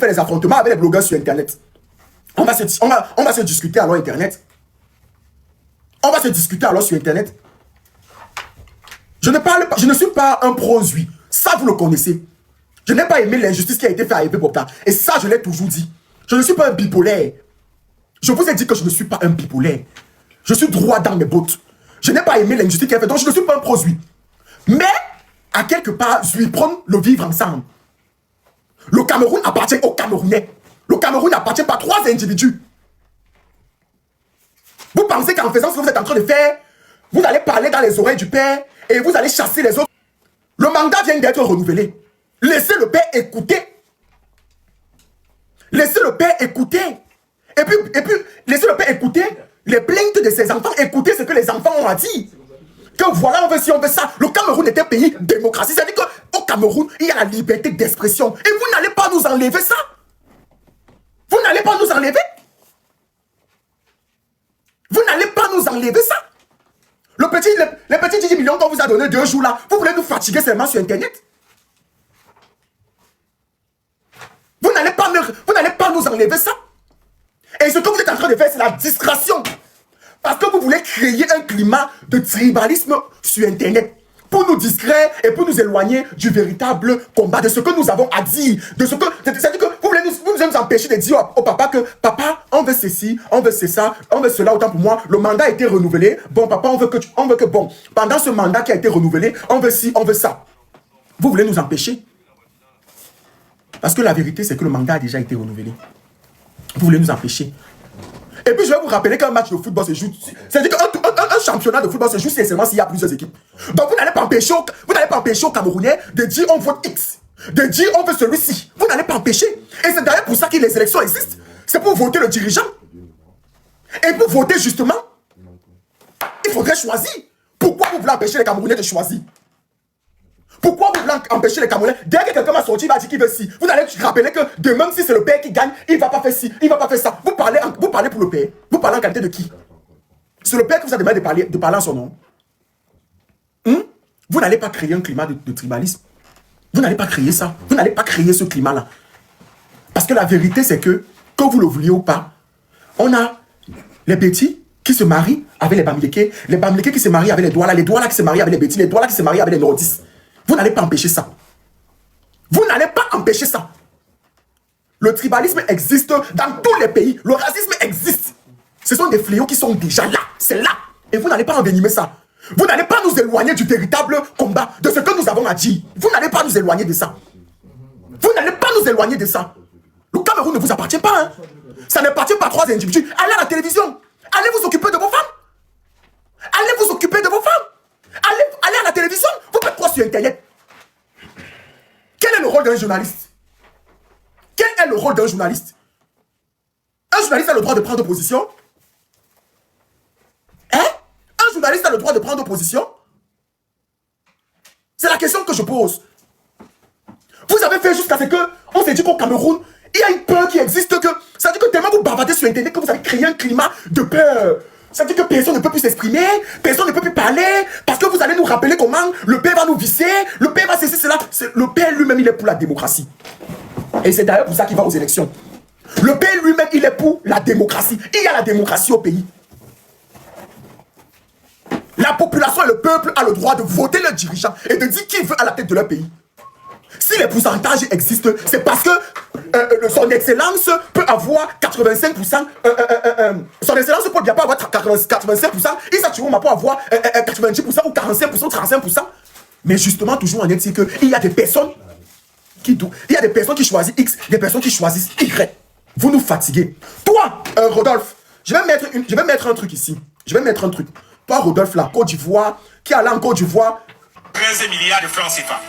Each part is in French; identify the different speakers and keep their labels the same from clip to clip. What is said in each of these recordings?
Speaker 1: fait des affrontements avec les blogueurs sur Internet. On va se discuter alors Internet. On va se discuter alors sur Internet. Je ne suis pas un produit. Ça, vous le connaissez. Je n'ai pas aimé l'injustice qui a été faite à Ebé Bokta. Et ça, je l'ai toujours dit. Je ne suis pas un bipolaire. Je vous ai dit que je ne suis pas un bipolaire. Je suis droit dans mes bottes. Je n'ai pas aimé l'injustice qui a été faite. Donc, je ne suis pas un produit. Mais, à quelque part, je lui prends le vivre ensemble. Le Cameroun appartient aux Camerounais. Le Cameroun n'appartient pas à 3 individus. Vous pensez qu'en faisant ce que vous êtes en train de faire, vous allez parler dans les oreilles du Père et vous allez chasser les autres. Le mandat vient d'être renouvelé. Laissez le Père écouter. Laissez le Père écouter. Et puis, laissez le Père écouter les plaintes de ses enfants. Écoutez ce que les enfants ont à dire. Que voilà, on veut ci, on veut ça. Le Cameroun est un pays démocratie. C'est-à-dire qu'au Cameroun, il y a la liberté d'expression. Et vous n'allez pas nous enlever ça. Vous n'allez pas nous enlever. Vous n'allez pas nous enlever ça. Les petits 10 millions qu'on vous a donné 2 jours là, vous voulez nous fatiguer seulement sur Internet. Vous n'allez pas nous enlever ça. Et ce que vous êtes en train de faire, c'est la distraction. Parce que vous voulez créer un climat de tribalisme sur Internet. Pour nous distraire et pour nous éloigner du véritable combat, de ce que nous avons à dire. C'est-à-dire que vous voulez nous empêcher de dire au papa que papa, on veut ceci, on veut ça, on veut cela, autant pour moi. Le mandat a été renouvelé. Bon, papa, on veut que bon, pendant ce mandat qui a été renouvelé, on veut ci, on veut ça. Vous voulez nous empêcher. Parce que la vérité, c'est que le mandat a déjà été renouvelé. Vous voulez nous empêcher. Et puis, je vais vous rappeler qu'un match de football se joue. C'est-à-dire qu'un championnat de football se joue seulement s'il y a plusieurs équipes. Donc, vous n'allez pas empêcher aux Camerounais de dire on vote X, de dire on veut celui-ci. Vous n'allez pas empêcher. Et c'est d'ailleurs pour ça que les élections existent. C'est pour voter le dirigeant. Et pour voter justement, il faudrait choisir. Pourquoi vous voulez empêcher les Camerounais de choisir? Pourquoi vous voulez empêcher les Camerounais? Dès que quelqu'un va sortir, il va dire qu'il veut ci. Vous allez rappeler que demain, si c'est le père qui gagne, il ne va pas faire ci, il ne va pas faire ça. Vous parlez pour le père. Vous parlez en qualité de qui? C'est le père qui vous a demandé de parler en son nom. Vous n'allez pas créer un climat de tribalisme. Vous n'allez pas créer ça. Vous n'allez pas créer ce climat-là. Parce que la vérité, c'est que vous le vouliez ou pas, on a les Bétis qui se marient avec les Bamileke qui se marient avec les Douala qui se marient avec les Bétis, les Douala qui se marient avec les Nordis. Vous n'allez pas empêcher ça. Vous n'allez pas empêcher ça. Le tribalisme existe dans tous les pays. Le racisme existe. Ce sont des fléaux qui sont déjà là. C'est là. Et vous n'allez pas envenimer ça. Vous n'allez pas nous éloigner du véritable combat, de ce que nous avons à dire. Vous n'allez pas nous éloigner de ça. Vous n'allez pas nous éloigner de ça. Le Cameroun ne vous appartient pas. Hein. Ça n'appartient pas à 3 individus. Allez à la télévision. Allez vous occuper de vos femmes. Allez vous occuper de vos femmes. Allez à la télévision. Vous faites quoi sur Internet? Quel est le rôle d'un journaliste? Quel est le rôle d'un journaliste? Un journaliste a le droit de prendre position? Hein? Un journaliste a le droit de prendre position? C'est la question que je pose. Vous avez fait jusqu'à ce que on s'est dit qu'au Cameroun, il y a une peur qui existe, que ça veut dire que tellement vous bavardez sur Internet que vous avez créé un climat de peur. Ça veut dire que personne ne peut plus s'exprimer, personne ne peut plus parler, parce que vous allez nous rappeler comment le père va nous visser, le père va cesser cela. Le père lui-même, il est pour la démocratie. Et c'est d'ailleurs pour ça qu'il va aux élections. Le père lui-même, il est pour la démocratie. Il y a la démocratie au pays. La population et le peuple a le droit de voter leur dirigeant et de dire qui veut à la tête de leur pays. Si les pourcentages existent, c'est parce que son excellence peut avoir 85%, son excellence peut bien pas avoir 85%, il s'assure peut avoir 90% ou 45%, 35%. Mais justement, toujours on est dit qu'il y a des personnes qui choisissent X, des personnes qui choisissent Y. Vous nous fatiguez. Toi, Rodolphe, je vais mettre un truc ici. Je vais mettre un truc. Toi, Rodolphe, là, Côte d'Ivoire, qui est allé en Côte d'Ivoire.
Speaker 2: 13 milliards de francs CFA.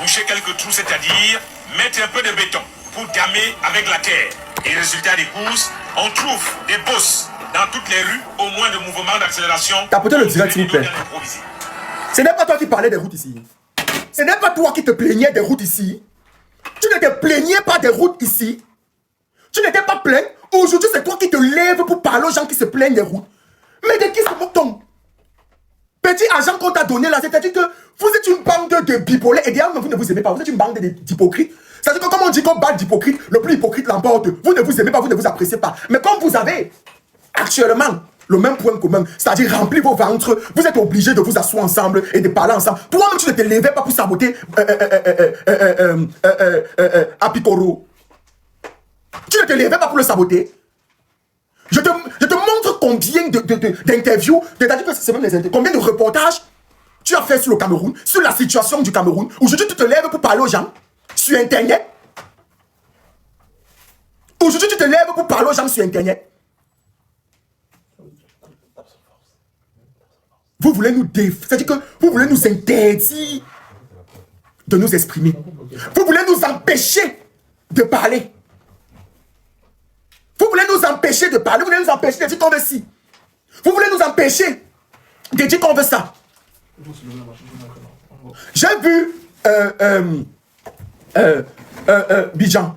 Speaker 2: Boucher quelques trous, c'est-à-dire mettre un peu de béton pour damer avec la terre. Et résultat des courses, on trouve des bosses dans toutes les rues, au moins de mouvements d'accélération.
Speaker 1: Tapotez le direct, s'il vous plaît. Ce n'est pas toi qui parlais des routes ici. Ce n'est pas toi qui te plaignais des routes ici. Tu ne te plaignais pas des routes ici. Tu n'étais pas plaint. Aujourd'hui, c'est toi qui te lèves pour parler aux gens qui se plaignent des routes. Mais de qui se moque-t-on? Petit agent qu'on t'a donné là, c'est-à-dire que vous êtes une bande de bipolaires. Et d'ailleurs, vous ne vous aimez pas. Vous êtes une bande d'hypocrites. C'est-à-dire que comme on dit qu'on bat d'hypocrite, le plus hypocrite l'emporte. Vous ne vous aimez pas, vous ne vous appréciez pas. Mais comme vous avez actuellement le même point commun, c'est-à-dire remplir vos ventres, vous êtes obligés de vous asseoir ensemble et de parler ensemble. Toi-même, tu ne te levais pas pour saboter Apicoro. Tu ne te levais pas pour le saboter. Je te montre combien d'interviews, c'est-à-dire que c'est même les interviews, combien de reportages tu as fait sur le Cameroun, sur la situation du Cameroun. Aujourd'hui, tu te lèves pour parler aux gens sur Internet. Aujourd'hui, tu te lèves pour parler aux gens sur Internet. Vous voulez nous c'est-à-dire que vous voulez nous interdire de nous exprimer. Vous voulez nous empêcher de parler. Vous voulez nous empêcher de parler. Vous voulez nous empêcher de dire qu'on veut ci. Vous voulez nous empêcher de dire qu'on veut ça. J'ai vu Bijan.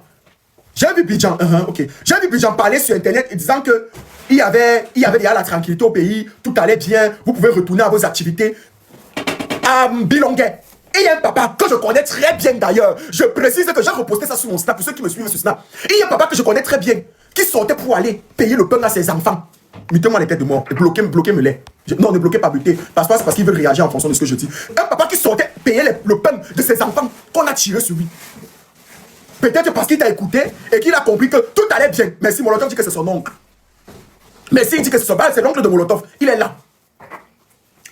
Speaker 1: J'ai vu Bijan. Ok. J'ai vu Bijan parler sur Internet disant que il y avait déjà la tranquillité au pays, tout allait bien, vous pouvez retourner à vos activités. À Bilonguet. Et il y a un papa que je connais très bien d'ailleurs. Je précise que j'ai reposté ça sur mon Snap, pour ceux qui me suivent sur Snap. Et il y a un papa que je connais très bien, qui sortait pour aller payer le pain à ses enfants. Mutez-moi les têtes de mort et bloquez-me-les. Non, ne bloquez pas, mutez. Parce qu'il veut réagir en fonction de ce que je dis. Un papa qui sortait payer le pain de ses enfants qu'on a tiré sur lui. Peut-être parce qu'il t'a écouté et qu'il a compris que tout allait bien. Mais si Molotov dit que c'est son oncle. Mais s'il dit que c'est l'oncle de Molotov, il est là.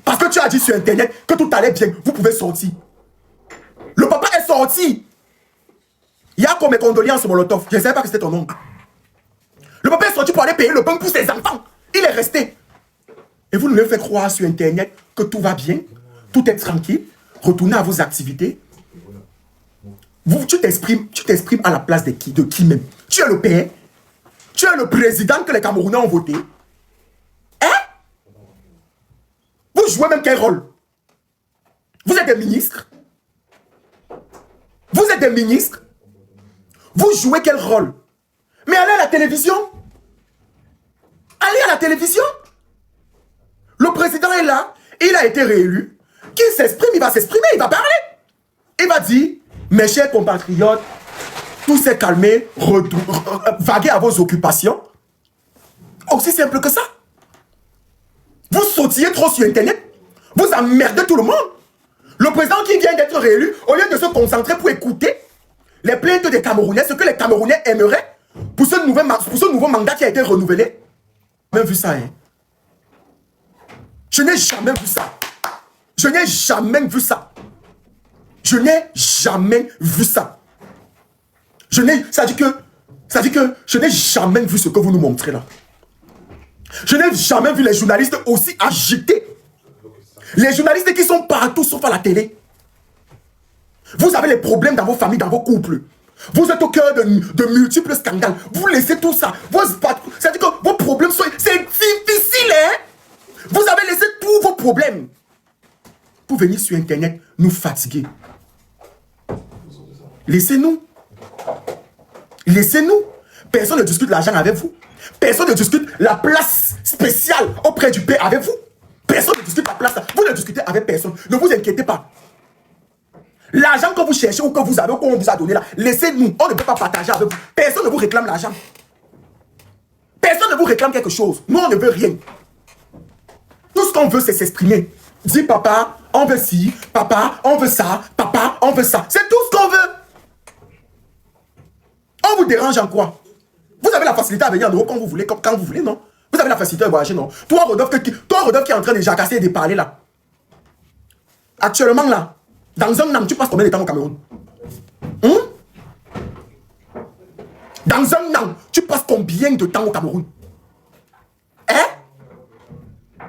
Speaker 1: Parce que tu as dit sur Internet que tout allait bien, vous pouvez sortir. Le papa est sorti. Il y a comme mes condoléances Molotov. Je ne savais pas que c'était ton oncle. Le papa est sorti pour aller payer le pain pour ses enfants. Il est resté. Et vous nous faites croire sur Internet que tout va bien, tout est tranquille, retournez à vos activités. Tu t'exprimes à la place de qui même? Tu es le père. Tu es le président que les Camerounais ont voté. Hein? Vous jouez même quel rôle? Vous êtes des ministres? Vous êtes des ministres? Vous jouez quel rôle? Mais allez à la télévision. Allez à la télévision. Le président est là. Il a été réélu. Qu'il s'exprime, il va s'exprimer, il va parler. Il va dire, mes chers compatriotes, tout s'est calmé, vaguez à vos occupations. Aussi simple que ça. Vous sautillez trop sur Internet. Vous emmerdez tout le monde. Le président qui vient d'être réélu, au lieu de se concentrer pour écouter les plaintes des Camerounais, ce que les Camerounais aimeraient pour ce nouveau mandat qui a été renouvelé. Je n'ai jamais vu ça. Hein. Je n'ai jamais vu ça. Je n'ai jamais vu ça. Je n'ai jamais vu ça. Ça dit que je n'ai jamais vu ce que vous nous montrez là. Je n'ai jamais vu les journalistes aussi agités. Les journalistes qui sont partout sauf à la télé. Vous avez les problèmes dans vos familles, dans vos couples. Vous êtes au cœur de multiples scandales. Vous laissez tout ça. C'est-à-dire que vos problèmes sont... C'est difficile, hein? Vous avez laissé tous vos problèmes pour venir sur Internet nous fatiguer. Laissez-nous. Laissez-nous. Personne ne discute l'argent avec vous. Personne ne discute la place spéciale auprès du Père avec vous. Personne ne discute la place. Vous ne discutez avec personne. Ne vous inquiétez pas. L'argent que vous cherchez ou que vous avez ou qu'on vous a donné là, laissez-nous. On ne peut pas partager avec vous. Personne ne vous réclame l'argent. Personne ne vous réclame quelque chose. Nous, on ne veut rien. Tout ce qu'on veut, c'est s'exprimer. Dis papa, on veut ci. Papa, on veut ça. Papa, on veut ça. C'est tout ce qu'on veut. On vous dérange en quoi? Vous avez la facilité à venir en Europe quand vous voulez, non? Vous avez la facilité à voyager, non? Toi, Rodolphe, qui est en train de jacasser et de parler là. Actuellement, là, dans un an, tu passes combien de temps au Cameroun? Dans un an, tu passes combien de temps au Cameroun? Hein?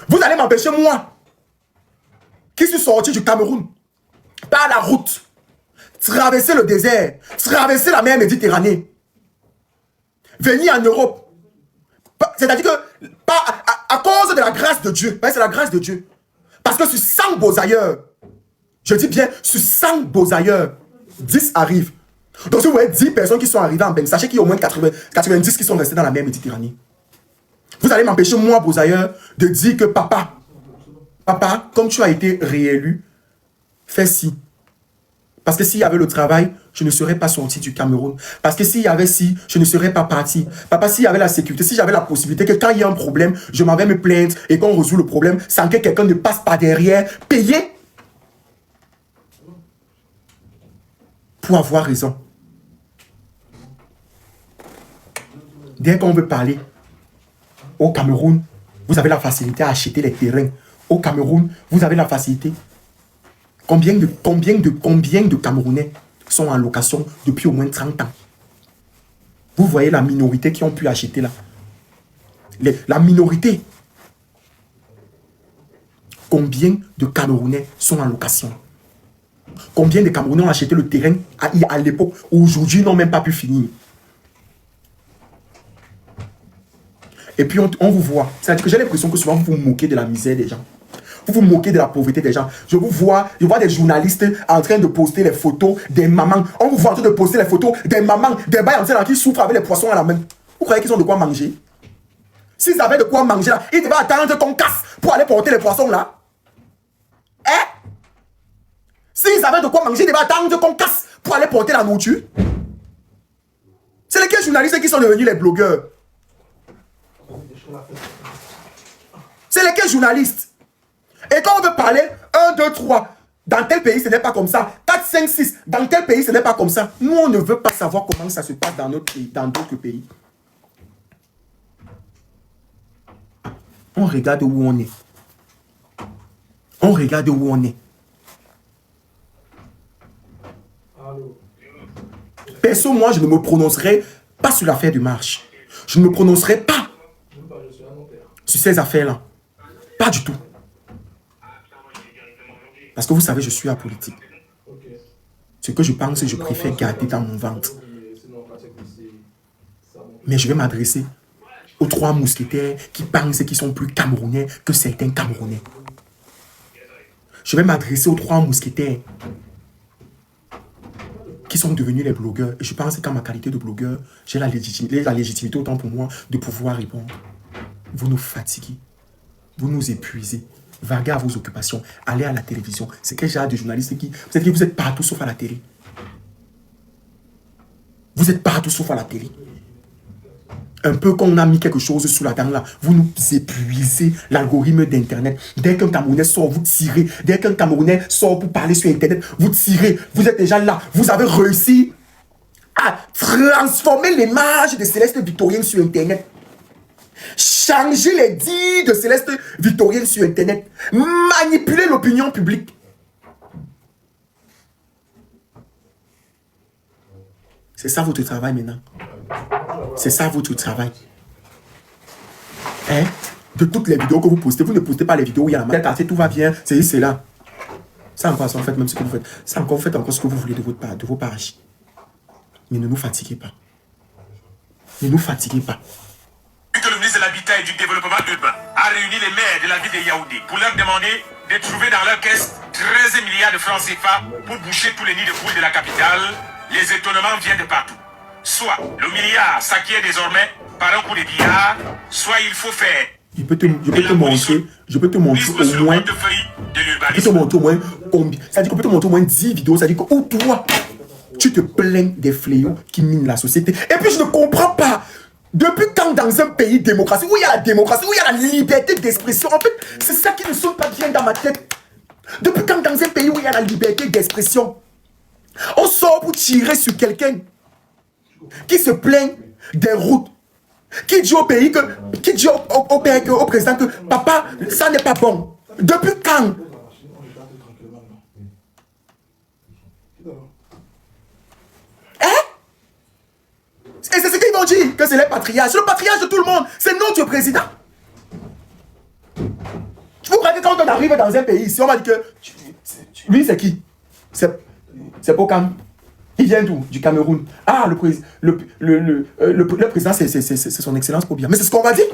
Speaker 1: Vous allez m'empêcher, moi, qui suis sorti du Cameroun, par la route, traverser le désert, traverser la mer Méditerranée, venir en Europe. C'est-à-dire que, à cause de la grâce de Dieu, c'est la grâce de Dieu. Parce que sur 100 beaux ailleurs, je dis bien, sur 100 beaux ailleurs, 10 arrivent. Donc si vous voyez 10 personnes qui sont arrivées en Beng, sachez qu'il y a au moins 90 qui sont restés dans la mer Méditerranée. Vous allez m'empêcher, moi, beaux ailleurs, de dire que papa, comme tu as été réélu, fais ci. Parce que s'il y avait le travail, je ne serais pas sorti du Cameroun. Parce que s'il y avait je ne serais pas parti. Papa, s'il y avait la sécurité, si j'avais la possibilité que quand il y a un problème, je m'en vais me plaindre et qu'on résout le problème sans que quelqu'un ne passe par derrière, payer pour avoir raison. Dès qu'on veut parler au Cameroun, vous avez la facilité à acheter les terrains. Au Cameroun, vous avez la facilité. Combien de Camerounais sont en location depuis au moins 30 ans? Vous voyez la minorité qui ont pu acheter là. La minorité. Combien de Camerounais sont en location? Combien de Camerounais ont acheté le terrain à l'époque où aujourd'hui n'ont même pas pu finir? Et puis on vous voit. C'est-à-dire que j'ai l'impression que souvent vous vous moquez de la misère des gens. Vous vous moquez de la pauvreté des gens. Je vois des journalistes en train de poster les photos des mamans. On vous voit en train de poster les photos des mamans, des bails qui souffrent avec les poissons à la main. Vous croyez qu'ils ont de quoi manger? S'ils avaient de quoi manger là, ils devaient attendre qu'on casse pour aller porter les poissons là. Hein? S'ils avaient de quoi manger, ils devaient attendre qu'on casse pour aller porter la nourriture. C'est lesquels journalistes qui sont devenus les blogueurs? C'est lesquels journalistes? Et quand on veut parler 1, 2, 3, dans tel pays ce n'est pas comme ça. 4, 5, 6, dans tel pays ce n'est pas comme ça. Nous on ne veut pas savoir comment ça se passe dans notre pays, dans d'autres pays. On regarde où on est. On regarde où on est. Perso, moi je ne me prononcerai pas sur l'affaire de Marche. Je ne me prononcerai pas sur ces affaires-là. Pas du tout. Parce que vous savez, je suis apolitique. Ce que je pense, je préfère garder dans mon ventre. Mais je vais m'adresser aux 3 mousquetaires qui pensent qu'ils sont plus Camerounais que certains Camerounais. Je vais m'adresser aux 3 mousquetaires qui sont devenus les blogueurs. Et je pense qu'en ma qualité de blogueur, j'ai la légitimité autant pour moi de pouvoir répondre. Vous nous fatiguez. Vous nous épuisez. Vaguez à vos occupations. Allez à la télévision. C'est quel genre de journaliste qui... Vous êtes partout sauf à la télé. Vous êtes partout sauf à la télé. Un peu qu'on a mis quelque chose sous la dent là. Vous nous épuisez l'algorithme d'Internet. Dès qu'un Camerounais sort, vous tirez. Dès qu'un Camerounais sort pour parler sur Internet, vous tirez. Vous êtes déjà là. Vous avez réussi à transformer l'image de Céleste Victorien sur Internet. Changer les dires de Céleste Victorienne sur Internet. Manipuler l'opinion publique. C'est ça votre travail maintenant. C'est ça votre travail. Hein? De toutes les vidéos que vous postez, vous ne postez pas les vidéos où il y a la marque. Tout va bien, c'est là. Ça encore, ça en fait même ce que vous faites. Ça encore, vous faites encore ce que vous voulez de vos pages. Mais ne nous fatiguez pas. Ne nous fatiguez pas.
Speaker 2: Que le ministre de l'Habitat et du Développement urbain a réuni les maires de la ville de Yaoundé pour leur demander de trouver dans leur caisse 13 milliards de francs CFA pour boucher tous les nids de poules de la capitale. Les étonnements viennent de partout. Soit le milliard s'acquiert désormais par un coup de billard, soit il faut faire. Je peux te montrer au moins.
Speaker 1: Combien. C'est-à-dire qu'on peut te montrer au moins 10 vidéos. C'est-à-dire que où toi, tu te plains des fléaux qui minent la société. Et puis je ne comprends pas. Depuis quand dans un pays démocratique, où il y a la démocratie, où il y a la liberté d'expression, en fait, c'est ça qui ne sonne pas bien dans ma tête. Depuis quand dans un pays où il y a la liberté d'expression, on sort pour tirer sur quelqu'un qui se plaint des routes, qui dit au pays que, qui dit au président que, papa, ça n'est pas bon. Depuis quand? Et c'est ce qu'ils vont dire, que c'est le patriarche. C'est le patriarche de tout le monde. C'est notre président. Vous croyez que quand on arrive dans un pays ici, on va dire que... Lui, c'est qui? C'est Pokam. Il vient d'où? Du Cameroun. Ah, le président, c'est son excellence Pobia. Mais c'est ce qu'on va dire.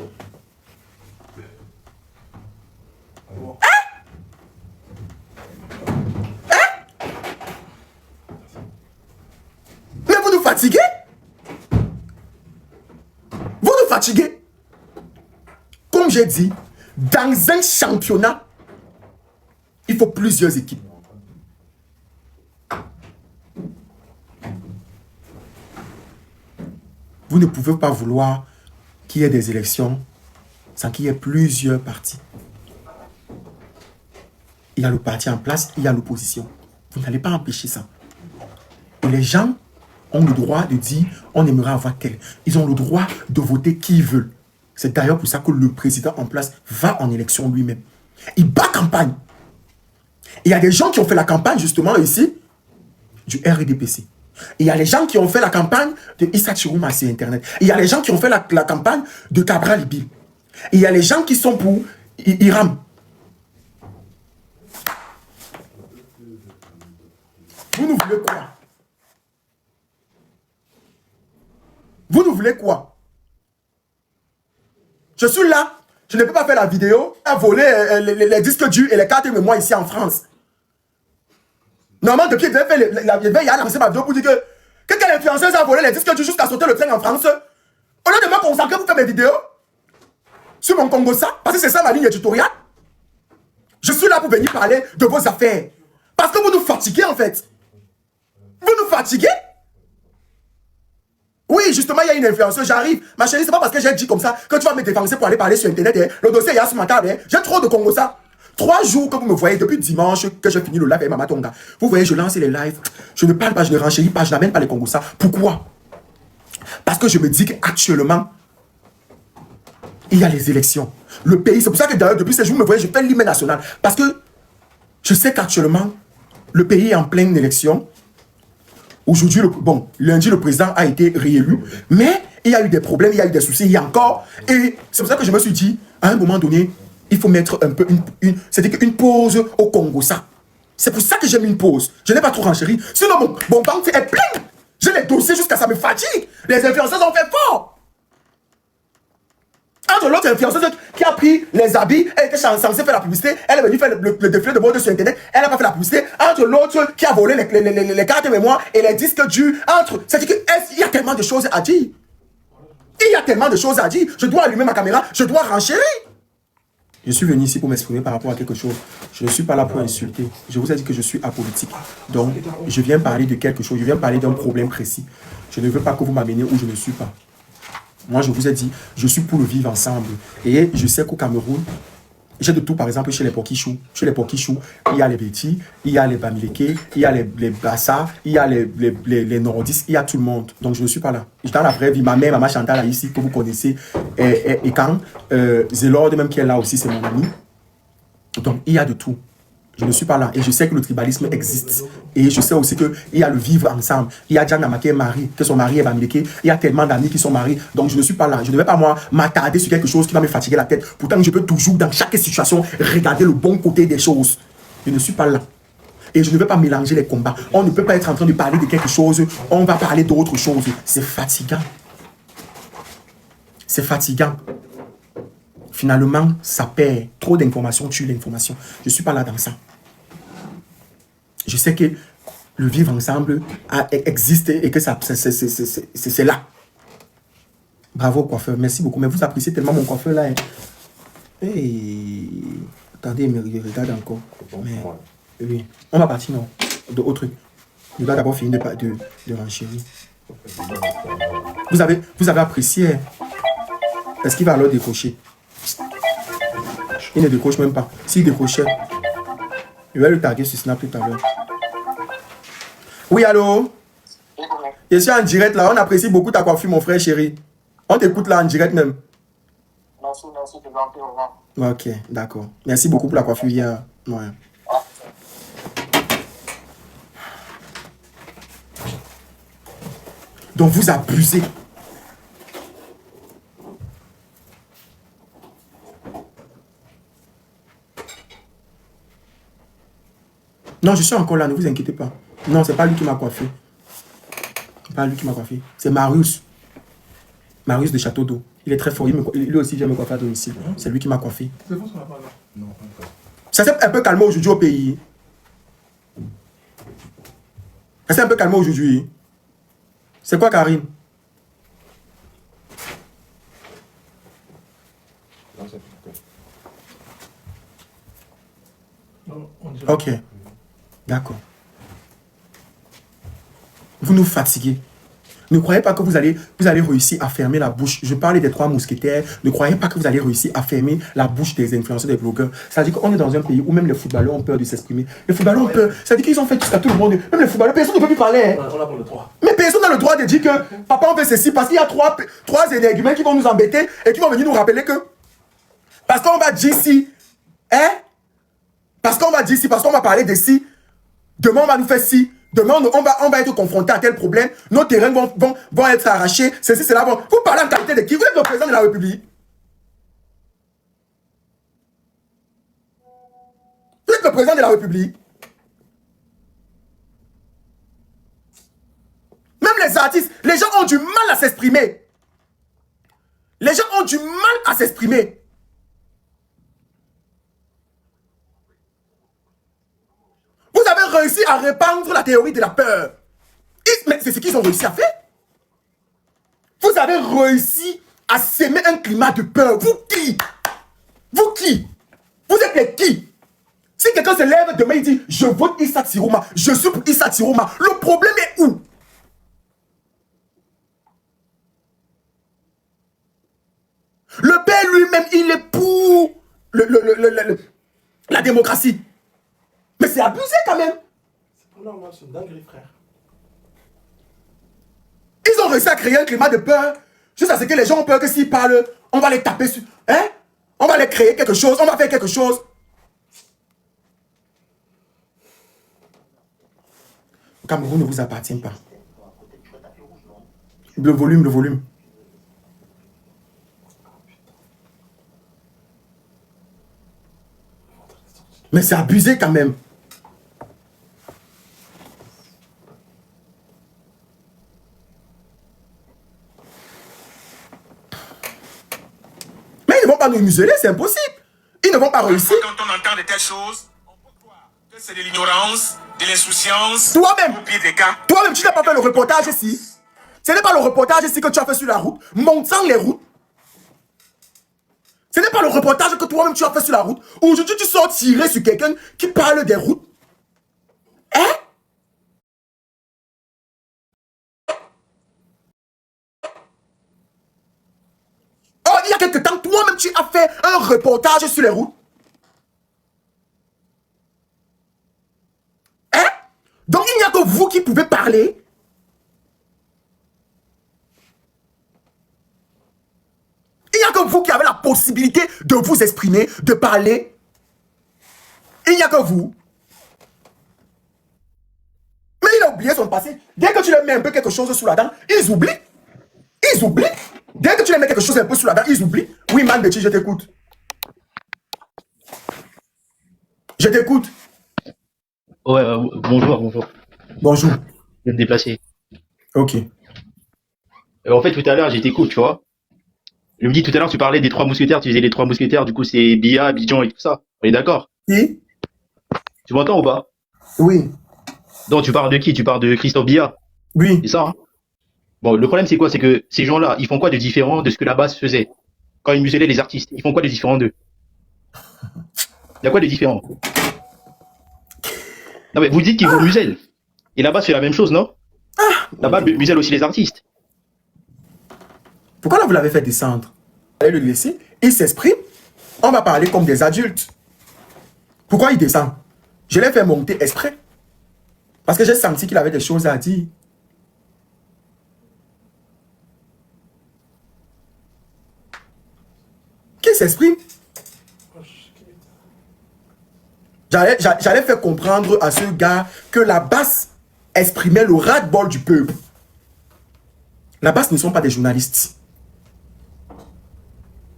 Speaker 1: Mais vous nous fatiguez. Vous nous fatiguez. Comme j'ai dit, dans un championnat, il faut plusieurs équipes. Vous ne pouvez pas vouloir qu'il y ait des élections sans qu'il y ait plusieurs partis. Il y a le parti en place, il y a l'opposition. Vous n'allez pas empêcher ça. Et les gens ont le droit de dire on aimerait avoir tel. Ils ont le droit de voter qui ils veulent. C'est d'ailleurs pour ça que le président en place va en élection lui-même. Il bat campagne. Et il y a des gens qui ont fait la campagne justement ici du RDPC. Il y a les gens qui ont fait la campagne de Issa Chirouma sur Internet. Il y a les gens qui ont fait la campagne de Cabral Ibil. Il y a les gens qui sont pour Iram. Vous nous voulez quoi? Vous nous voulez quoi? Je suis là. Je ne peux pas faire la vidéo à voler les disques durs et les cartes mémoire ici en France. Normalement, depuis il devait y aller lancer ma vidéo pour dire que quelle influenceuse a volé les disques durs jusqu'à sauter le train en France. Au lieu de me consacrer pour faire mes vidéos sur mon Congo ça, parce que c'est ça ma ligne éditoriale. Je suis là pour venir parler de vos affaires. Parce que vous nous fatiguez en fait. Vous nous fatiguez. Oui, justement, il y a une influenceuse, j'arrive. Ma chérie, c'est pas parce que j'ai dit comme ça que tu vas me défoncer pour aller parler sur Internet. Hein. Le dossier, il y a sur ma table. Hein. J'ai trop de Congo ça. 3 jours que vous me voyez, depuis dimanche que j'ai fini le live avec Mama Tonga. Vous voyez, je lance les lives. Je ne parle pas, je ne renchéris pas, je n'amène pas les Congo ça. Pourquoi? Parce que je me dis qu'actuellement, il y a les élections. Le pays, c'est pour ça que d'ailleurs, depuis ces jours, vous me voyez, je fais l'hymne national. Parce que je sais qu'actuellement, le pays est en pleine élection. Aujourd'hui, lundi, le président a été réélu. Mais il y a eu des problèmes, il y a eu des soucis, il y a encore. Et c'est pour ça que je me suis dit, à un moment donné, il faut mettre un peu c'est-à-dire une pause au Congo, ça. C'est pour ça que j'ai mis une pause. Je n'ai pas trop renchéri. Sinon, mon banque est plein. J'ai les dossiers jusqu'à ça me fatigue. Les influenceurs ont fait fort. Entre l'autre influenceuse qui a pris les habits, elle était censée faire la publicité, elle est venue faire le défilé de mode sur Internet, elle n'a pas fait la publicité. Entre l'autre qui a volé les cartes de mémoire et les disques durs, c'est-à-dire qu'il y a tellement de choses à dire. Il y a tellement de choses à dire. Je dois allumer ma caméra, je dois renchérir. Je suis venu ici pour m'exprimer par rapport à quelque chose. Je ne suis pas là pour insulter. Je vous ai dit que je suis apolitique. Donc, je viens parler de quelque chose. Je viens parler d'un problème précis. Je ne veux pas que vous m'ameniez où je ne suis pas. Moi, je vous ai dit, je suis pour le vivre ensemble. Et je sais qu'au Cameroun, j'ai de tout, par exemple, chez les Pokichou. Chez les Pokichou, il y a les Bétis, il y a les Bamileke, il y a les Bassa, il y a les Nordistes, il y a tout le monde. Donc, je ne suis pas là. Dans la vraie vie, ma mère, Maman Chantal, là, ici, que vous connaissez, et quand Zélord, même qui est là aussi, c'est mon ami. Donc, il y a de tout. Je ne suis pas là. Et je sais que le tribalisme existe. Et je sais aussi qu'il y a le vivre ensemble. Il y a Diana qui est mariée, que son mari est Bamileke. Il y a tellement d'amis qui sont mariés. Donc je ne suis pas là. Je ne vais pas moi m'attarder sur quelque chose qui va me fatiguer la tête. Pourtant, je peux toujours, dans chaque situation, regarder le bon côté des choses. Je ne suis pas là. Et je ne vais pas mélanger les combats. On ne peut pas être en train de parler de quelque chose. On va parler d'autre chose. C'est fatigant. C'est fatigant. Finalement, ça perd. Trop d'informations tue l'information. Je ne suis pas là dans ça. Je sais que le vivre ensemble existe et que c'est là. Bravo, coiffeur. Merci beaucoup. Mais vous appréciez tellement mon coiffeur là. Hein. Hey. Attendez, il me regarde encore. Mais, oui. On va partir, non? De autre truc. Il va d'abord finir de renchérir. Vous avez apprécié. Est-ce qu'il va alors décrocher? Il ne décroche même pas. S'il décrochait, je vais le taguer sur Snap tout à l'heure. Oui, allô? Je suis en direct là. On apprécie beaucoup ta coiffure, mon frère chéri. On t'écoute là en direct même.
Speaker 3: Merci, c'est gentil, au revoir.
Speaker 1: Ok, d'accord. Merci beaucoup pour la coiffure hier. Ouais. Donc vous abusez. Non, je suis encore là, ne vous inquiétez pas. Non, c'est pas lui qui m'a coiffé. C'est pas lui qui m'a coiffé. C'est Marius. Marius de Château d'Eau. Il est très fort. Lui aussi vient me coiffer à domicile. C'est lui qui m'a coiffé. C'est bon, ça va pas là. Non, pas encore. Ça s'est un peu calmé aujourd'hui au pays. Ça s'est un peu calmé aujourd'hui. C'est quoi, Karine? Ok. D'accord. Vous nous fatiguez. Ne croyez pas que vous allez réussir à fermer la bouche. Je parlais des 3 mousquetaires. Ne croyez pas que vous allez réussir à fermer la bouche des influenceurs, des blogueurs. C'est-à-dire qu'on est dans un pays où même les footballeurs ont peur de s'exprimer. Les footballeurs ont peur. C'est-à-dire qu'ils ont fait jusqu'à tout le monde. Même les footballeurs, personne ne peut plus parler. Hein.
Speaker 4: On a pas le droit.
Speaker 1: Mais personne n'a le droit de dire que papa, on fait ceci parce qu'il y a trois énergumènes qui vont nous embêter et qui vont venir nous rappeler que parce qu'on va dire si, hein? Parce qu'on va dire si, parce qu'on va parler de si, demain on va nous faire si. Demain, on va être confronté à tel problème. Nos terrains vont être arrachés. Ceci, cela. Vous parlez en qualité de qui? Vous êtes le président de la République. Vous êtes le président de la République. Même les artistes, les gens ont du mal à s'exprimer. Les gens ont du mal à s'exprimer. Vous avez réussi à répandre la théorie de la peur. Mais c'est ce qu'ils ont réussi à faire. Vous avez réussi à s'aimer un climat de peur. Vous qui? Vous qui? Vous êtes les qui? Si quelqu'un se lève demain et dit « Je vote Issa Tiroma, je suis pour Issa Tiroma », le problème est où? Le père lui-même, il est pour la démocratie. Mais c'est abusé quand même.
Speaker 4: C'est pas normal, c'est une dinguerie, frère.
Speaker 1: Ils ont réussi à créer un climat de peur. Juste à ce que les gens ont peur que s'ils parlent, on va les taper sur... Hein? On va les créer quelque chose, on va faire quelque chose. Le Cameroun ne vous appartient pas. Le volume, le volume. Mais c'est abusé quand même. Mais ils ne vont pas nous museler, c'est impossible. Ils ne vont pas réussir.
Speaker 2: Quand on entend de telles choses, on peut croire que c'est de l'ignorance, de l'insouciance.
Speaker 1: Toi-même,
Speaker 2: Au pire des cas.
Speaker 1: toi-même, tu n'as pas fait le reportage ici. Ce n'est pas le reportage ici que tu as fait sur la route, montant les routes. Ce n'est pas le reportage que toi-même tu as fait sur la route. Aujourd'hui, tu sors tirer sur quelqu'un qui parle des routes. Hein? Oh, il y a quelque temps, toi-même tu as fait un reportage sur les routes. Hein? Donc il n'y a que vous qui pouvez parler. Il n'y a que vous qui avez la possibilité de vous exprimer, de parler. Il n'y a que vous. Mais il a oublié son passé. Dès que tu leur mets un peu quelque chose sous la dent, ils oublient. Ils oublient. Dès que tu leur mets quelque chose un peu sous la dent, ils oublient. Oui, man, Betty, je t'écoute. Je t'écoute.
Speaker 5: Ouais, bonjour.
Speaker 1: Bonjour.
Speaker 5: Je vais me déplacer.
Speaker 1: Ok.
Speaker 5: En fait, tout à l'heure, j'étais cool, tu vois. Je me dis, tout à l'heure, tu parlais des 3 mousquetaires, tu disais les 3 mousquetaires, du coup, c'est Bia, Abidjan et tout ça. On est d'accord?
Speaker 1: Qui?
Speaker 5: Tu m'entends ou pas?
Speaker 1: Oui.
Speaker 5: Non, tu parles de qui? Tu parles de Christophe Bia.
Speaker 1: Oui.
Speaker 5: C'est ça, hein? Bon, le problème, c'est quoi? C'est que ces gens-là, ils font quoi de différent de ce que la base faisait? Quand ils muselaient les artistes, ils font quoi de différent d'eux? Il y a quoi de différent? Non, mais vous dites qu'ils vous musellent. Et la base fait la même chose, non? La base muselle aussi les artistes.
Speaker 1: Pourquoi là vous l'avez fait descendre? Allez le laisser, il s'exprime, on va parler comme des adultes. Pourquoi il descend? Je l'ai fait monter exprès. Parce que j'ai senti qu'il avait des choses à dire. Qui s'exprime? J'allais faire comprendre à ce gars que la basse exprimait le ras-le-bol du peuple. La basse ne sont pas des journalistes.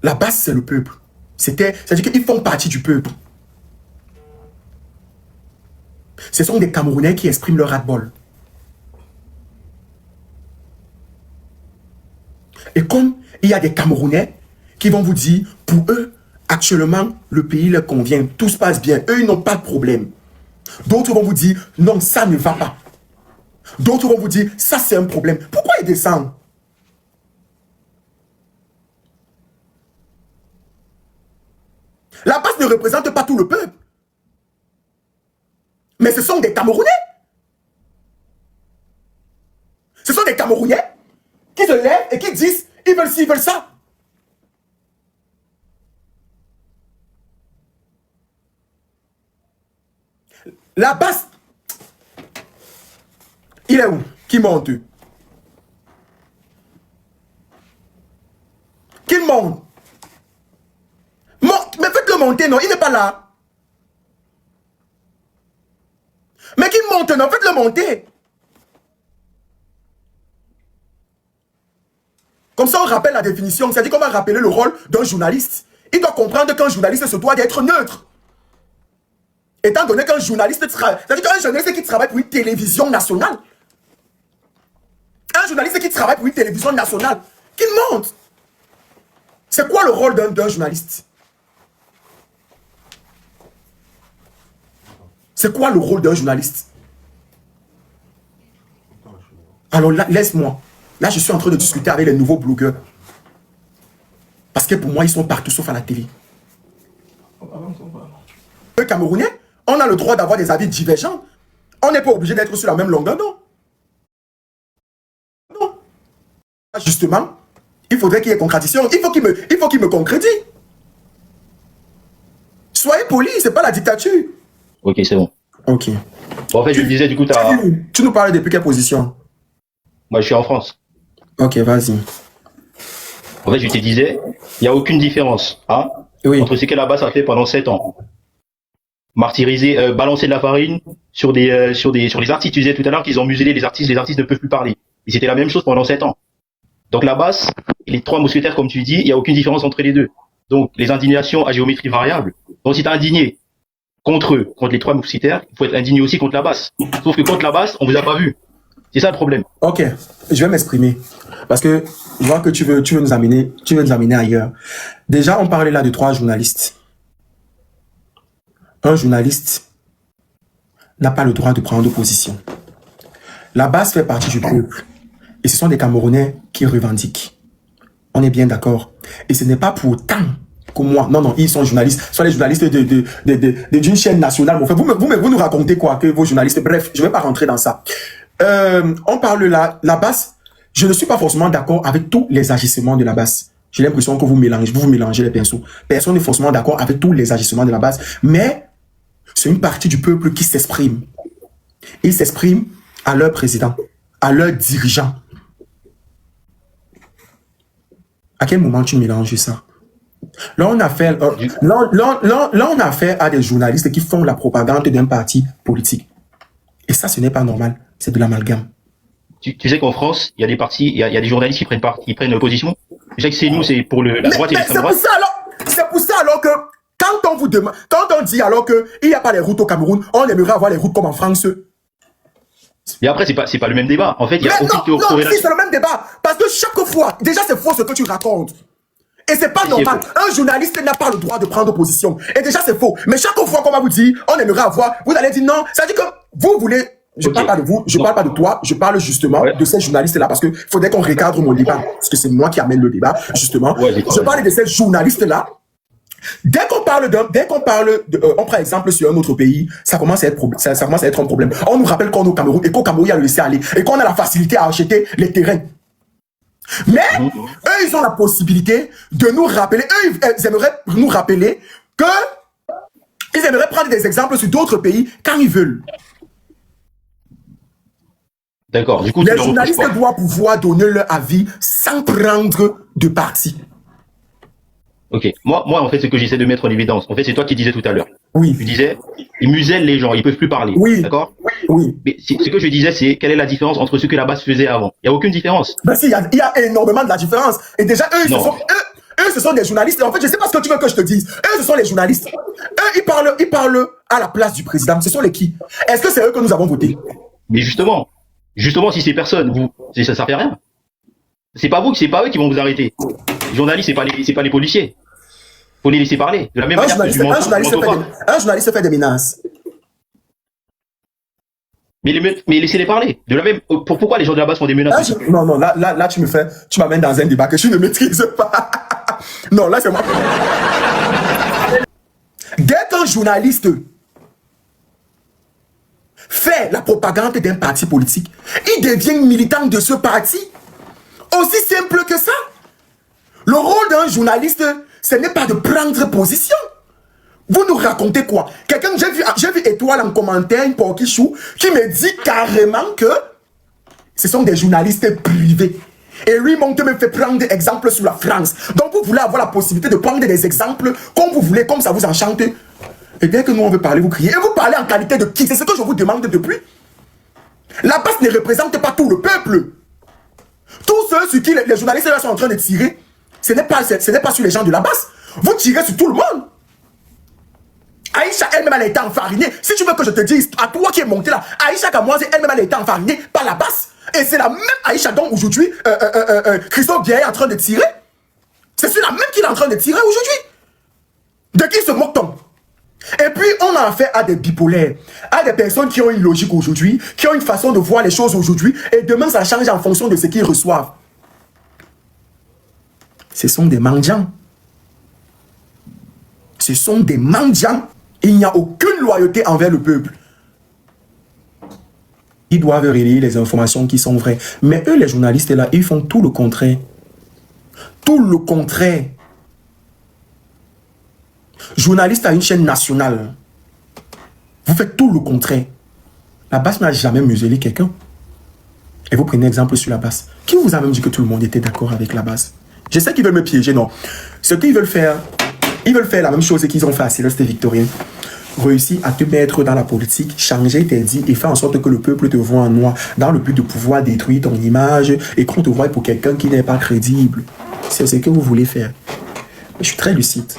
Speaker 1: La base, c'est le peuple. C'est-à-dire qu'ils font partie du peuple. Ce sont des Camerounais qui expriment leur ras-le-bol. Et comme il y a des Camerounais qui vont vous dire, pour eux, actuellement, le pays leur convient, tout se passe bien, eux, ils n'ont pas de problème. D'autres vont vous dire, non, ça ne va pas. D'autres vont vous dire, ça c'est un problème. Pourquoi ils descendent? La base ne représente pas tout le peuple. Mais ce sont des Camerounais. Ce sont des Camerounais qui se lèvent et qui disent, ils veulent ci, ils veulent ça. La base, il est où? Qui monte? Qu'il monte. Mais faites-le monter, non, il n'est pas là. Mais qu'il monte, non, faites-le monter. Comme ça, on rappelle la définition, c'est-à-dire qu'on va rappeler le rôle d'un journaliste. Il doit comprendre qu'un journaliste se doit d'être neutre. Étant donné qu'un journaliste, c'est-à-dire qu'un journaliste qui travaille pour une télévision nationale, un journaliste qui travaille pour une télévision nationale, qu'il monte. C'est quoi le rôle d'un journaliste? C'est quoi le rôle d'un journaliste? Alors là, laisse-moi. Là, je suis en train de discuter avec les nouveaux blogueurs. Parce que pour moi, ils sont partout sauf à la télé. Les Camerounais, on a le droit d'avoir des avis divergents. On n'est pas obligé d'être sur la même longueur, non. Non. Justement, il faudrait qu'il y ait contradiction. Il faut qu'il me concrétise. Soyez poli, c'est pas la dictature.
Speaker 5: Ok, c'est bon.
Speaker 1: Ok.
Speaker 5: Bon, en fait, je me disais, du coup,
Speaker 1: tu nous parles depuis quelle position?
Speaker 5: Moi, je suis en France.
Speaker 1: Ok, vas-y.
Speaker 5: En fait, je te disais, il n'y a aucune différence hein,
Speaker 1: oui.
Speaker 5: entre ce que la base a fait pendant 7 ans. Martyriser, balancer de la farine sur les artistes. Tu disais tout à l'heure qu'ils ont muselé les artistes ne peuvent plus parler. Et c'était la même chose pendant 7 ans. Donc la base, et les 3 mousquetaires, comme tu dis, il n'y a aucune différence entre les deux. Donc les indignations à géométrie variable. Donc si tu es indigné contre eux, contre les 3 mousquetaires, il faut être indigné aussi contre la base. Sauf que contre la base, on vous a pas vu. C'est ça le problème.
Speaker 1: Ok, je vais m'exprimer. Parce que je vois que tu veux nous amener ailleurs. Déjà, on parlait là de 3 journalistes. Un journaliste n'a pas le droit de prendre position. La base fait partie du peuple. Et ce sont des Camerounais qui revendiquent. On est bien d'accord. Et ce n'est pas pour autant que moi. Non, ils sont journalistes. Soit les journalistes d'une chaîne nationale. Enfin, vous nous racontez quoi que vos journalistes. Bref, je ne vais pas rentrer dans ça. On parle là, la base. Je ne suis pas forcément d'accord avec tous les agissements de la base. J'ai l'impression que vous mélangez les pinceaux. Personne n'est forcément d'accord avec tous les agissements de la base. Mais c'est une partie du peuple qui s'exprime. Ils s'expriment à leur président, à leurs dirigeants. À quel moment tu mélanges ça? Là, on a fait, on a affaire à des journalistes qui font la propagande d'un parti politique. Et ça, ce n'est pas normal. C'est de l'amalgame.
Speaker 5: Tu sais qu'en France, il y a des partis, il y a des journalistes qui prennent position. Je sais que c'est nous, c'est pour la droite et l'extrême droite.
Speaker 1: C'est pour ça alors que quand on dit alors que il n'y a pas les routes au Cameroun, on aimerait avoir les routes comme en France.
Speaker 5: Et après, c'est pas le même débat. En fait, il y a aucune corrélation.
Speaker 1: Non, si, c'est le même débat. Parce que chaque fois, déjà, c'est faux ce que tu racontes. Et c'est pas normal. Un journaliste n'a pas le droit de prendre position. Et déjà, c'est faux. Mais chaque fois qu'on va vous dire, on aimerait avoir, vous allez dire non. Ça veut dire que vous voulez, je parle pas de vous, je parle pas de toi, je parle justement de ces journalistes-là parce que faudrait qu'on recadre mon débat. Parce que c'est moi qui amène le débat, justement. Je parle de ces journalistes-là. Dès qu'on parle on prend exemple sur un autre pays, ça commence à être un problème. On nous rappelle qu'on est au Cameroun et qu'au Cameroun, il y a le laisser aller et qu'on a la facilité à acheter les terrains. Mais eux, ils ont la possibilité de nous rappeler, ils aimeraient nous rappeler que ils aimeraient prendre des exemples sur d'autres pays quand ils veulent.
Speaker 5: D'accord. Du coup,
Speaker 1: les journalistes doivent pouvoir donner leur avis sans prendre de parti.
Speaker 5: Ok. Moi, en fait, ce que j'essaie de mettre en évidence, en fait, c'est toi qui disais tout à l'heure.
Speaker 1: Oui.
Speaker 5: Tu disais, ils musellent les gens, ils peuvent plus parler.
Speaker 1: Oui.
Speaker 5: D'accord?
Speaker 1: Oui.
Speaker 5: Mais ce que je disais, c'est quelle est la différence entre ce que la base faisait avant? Il n'y a aucune différence.
Speaker 1: Ben si, il y a énormément de la différence. Et déjà, eux, ce sont des journalistes. En fait, je sais pas ce que tu veux que je te dise. Eux, ce sont les journalistes. Eux, ils parlent à la place du président. Ce sont les qui? Est-ce que c'est eux que nous avons voté?
Speaker 5: Mais justement, si ces personnes, ça fait rien. C'est pas eux qui vont vous arrêter. Les journalistes, c'est pas les policiers. Faut les laisser parler. De la même manière
Speaker 1: un journaliste fait des menaces.
Speaker 5: Mais laissez-les parler. De la même, pourquoi les gens de la base font des menaces?
Speaker 1: Non, là, tu m'amènes dans un débat que je ne maîtrise pas. Non, là, c'est moi. Dès qu'un journaliste fait la propagande d'un parti politique, il devient militant de ce parti. Aussi simple que ça. Le rôle d'un journaliste, ce n'est pas de prendre position. Vous nous racontez quoi? Quelqu'un, j'ai vu Étoile en commentaire, une porquichou, qui me dit carrément que ce sont des journalistes privés. Et lui, Monte me fait prendre des exemples sur la France. Donc vous voulez avoir la possibilité de prendre des exemples comme vous voulez, comme ça vous enchante. Et dès que nous on veut parler, vous criez. Et vous parlez en qualité de qui? C'est ce que je vous demande depuis. La base ne représente pas tout le peuple. Tous ceux sur qui les journalistes là sont en train de tirer, ce n'est pas sur les gens de la base. Vous tirez sur tout le monde. Aïcha elle-même elle a été enfarinée. Si tu veux que je te dise, à toi qui es monté là, Aïcha Kamoise elle-même elle a été enfarinée par la base. Et c'est la même Aïcha dont aujourd'hui Christophe Biaye est en train de tirer. C'est sur la même qu'il est en train de tirer aujourd'hui. De qui se moque-t-on? Et puis on a affaire à des bipolaires, à des personnes qui ont une logique aujourd'hui, qui ont une façon de voir les choses aujourd'hui, et demain ça change en fonction de ce qu'ils reçoivent. Ce sont des mendiants. Ce sont des mendiants. Il n'y a aucune loyauté envers le peuple. Ils doivent relayer les informations qui sont vraies. Mais eux, les journalistes, là, ils font tout le contraire. Tout le contraire. Journaliste à une chaîne nationale. Vous faites tout le contraire. La base n'a jamais muselé quelqu'un. Et vous prenez exemple sur la base. Qui vous a même dit que tout le monde était d'accord avec la base? Je sais qu'ils veulent me piéger, non. Ce qu'ils veulent faire, ils veulent faire la même chose qu'ils ont fait à Céleste Victorien. Réussir à te mettre dans la politique, changer tes dits et faire en sorte que le peuple te voit en noir dans le but de pouvoir détruire ton image et qu'on te voie pour quelqu'un qui n'est pas crédible. C'est ce que vous voulez faire. Je suis très lucide.